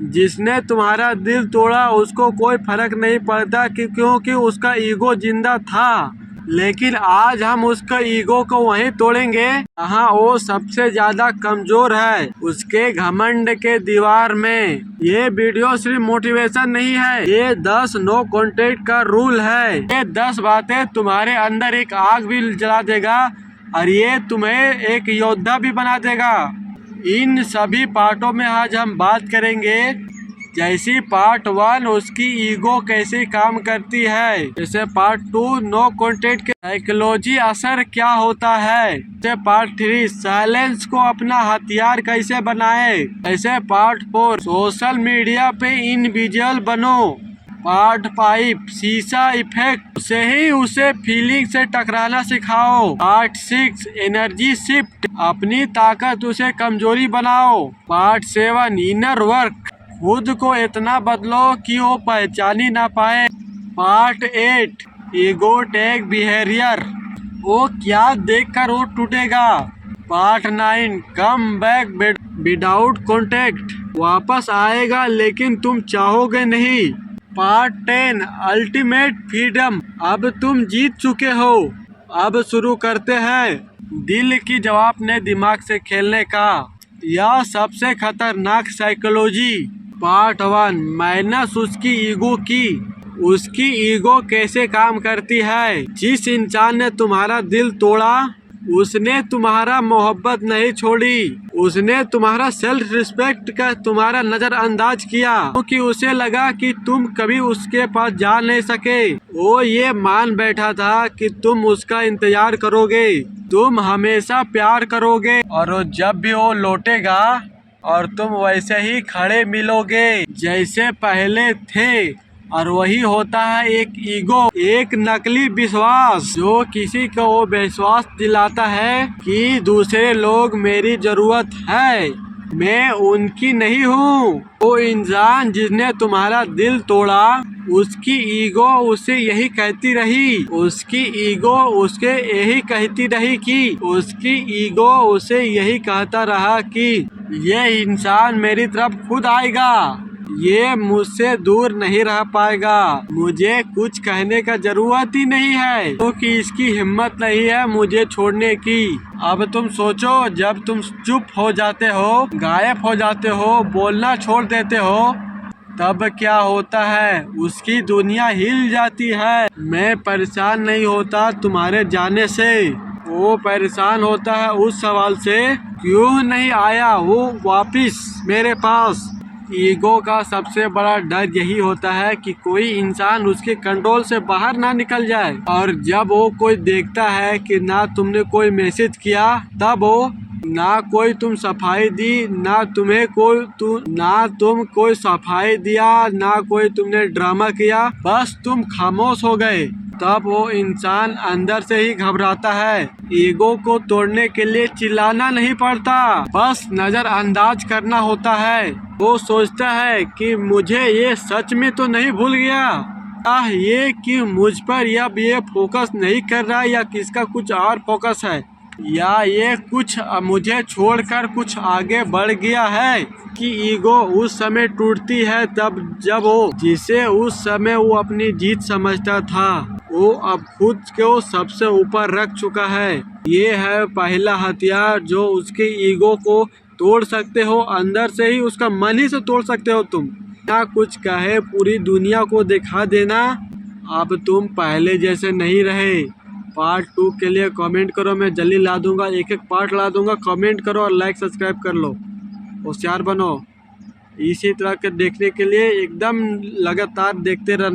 जिसने तुम्हारा दिल तोड़ा उसको कोई फर्क नहीं पड़ता क्योंकि उसका ईगो जिंदा था। लेकिन आज हम उसका ईगो को वहीं तोड़ेंगे जहाँ वो सबसे ज्यादा कमजोर है, उसके घमंड के दीवार में। ये वीडियो सिर्फ मोटिवेशन नहीं है, ये 10 नो कॉन्टेक्ट का रूल है। ये 10 बातें तुम्हारे अंदर एक आग भी जला देगा और ये तुम्हें एक योद्धा भी बना देगा। इन सभी पार्टों में आज हम बात करेंगे। जैसी पार्ट 1 उसकी ईगो कैसे काम करती है, जैसे पार्ट 2 नो कॉन्टेक्ट के साइकोलॉजी असर क्या होता है, जैसे पार्ट 3 साइलेंस को अपना हथियार कैसे बनाए, जैसे पार्ट 4 सोशल मीडिया पे इनविजिबल बनो, पार्ट 5 शीशा इफेक्ट से ही उसे फीलिंग से टकराना सिखाओ, पार्ट 6 एनर्जी शिफ्ट अपनी ताकत उसे कमजोरी बनाओ, पार्ट 7 इनर वर्क खुद को इतना बदलो कि वो पहचानी ना पाए, पार्ट 8 ईगो टैग बिहेवियर वो क्या देखकर वो टूटेगा, part 9 come back without contact वापस आएगा लेकिन तुम चाहोगे नहीं, पार्ट 10 अल्टीमेट फ्रीडम अब तुम जीत चुके हो। अब शुरू करते हैं दिल की जवाब ने दिमाग से खेलने का यह सबसे खतरनाक साइकोलॉजी। पार्ट 1 माइनस उसकी ईगो की। उसकी ईगो कैसे काम करती है। जिस इंसान ने तुम्हारा दिल तोड़ा उसने तुम्हारा मोहब्बत नहीं छोड़ी, उसने तुम्हारा सेल्फ रिस्पेक्ट का तुम्हारा नजरअंदाज किया क्योंकि उसे लगा कि तुम कभी उसके पास जा नहीं सके। वो ये मान बैठा था कि तुम उसका इंतजार करोगे, तुम हमेशा प्यार करोगे और जब भी वो लौटेगा और तुम वैसे ही खड़े मिलोगे जैसे पहले थे। और वही होता है एक ईगो, एक नकली विश्वास जो किसी को वो विश्वास दिलाता है कि दूसरे लोग मेरी जरूरत है, मैं उनकी नहीं हूँ। वो इंसान जिसने तुम्हारा दिल तोड़ा उसकी ईगो उसे यही कहती रही, उसकी ईगो उसके यही कहती रही कि उसकी ईगो उसे यही कहता रहा कि ये इंसान मेरी तरफ खुद आएगा, ये मुझसे दूर नहीं रह पाएगा, मुझे कुछ कहने का जरूरत ही नहीं है क्योंकि इसकी हिम्मत नहीं है मुझे छोड़ने की। अब तुम सोचो जब तुम चुप हो जाते हो, गायब हो जाते हो, बोलना छोड़ देते हो तब क्या होता है, उसकी दुनिया हिल जाती है। मैं परेशान नहीं होता तुम्हारे जाने से, वो परेशान होता है उस सवाल से क्यों नहीं आया वो वापिस मेरे पास। ईगो का सबसे बड़ा डर यही होता है कि कोई इंसान उसके कंट्रोल से बाहर ना निकल जाए। और जब वो कोई देखता है कि ना तुमने कोई मैसेज किया तब वो ना कोई तुम सफाई दी, ना तुम कोई सफाई दिया, ना कोई तुमने ड्रामा किया, बस तुम खामोश हो गए, तब वो इंसान अंदर से ही घबराता है। ईगो को तोड़ने के लिए चिल्लाना नहीं पड़ता, बस नजरअंदाज करना होता है। वो सोचता है कि मुझे ये सच में तो नहीं भूल गया, ये कि मुझ पर ये फोकस नहीं कर रहा या किसका कुछ और फोकस है, या ये कुछ मुझे छोड़कर कुछ आगे बढ़ गया है। कि ईगो उस समय टूटती है तब जब वो जिसे उस समय वो अपनी जीत समझता था वो अब खुद को सबसे ऊपर रख चुका है। ये है पहला हथियार जो उसके ईगो को तोड़ सकते हो, अंदर से ही उसका मन ही से तोड़ सकते हो तुम। ना कुछ कहे पूरी दुनिया को दिखा देना अब तुम पहले जैसे नहीं रहे। पार्ट 2 के लिए कमेंट करो, मैं जल्दी ला दूंगा, एक एक पार्ट ला दूंगा। कमेंट करो और लाइक सब्सक्राइब कर लो, होशियार बनो। इसी तरह के देखने के लिए एकदम लगातार देखते रहना।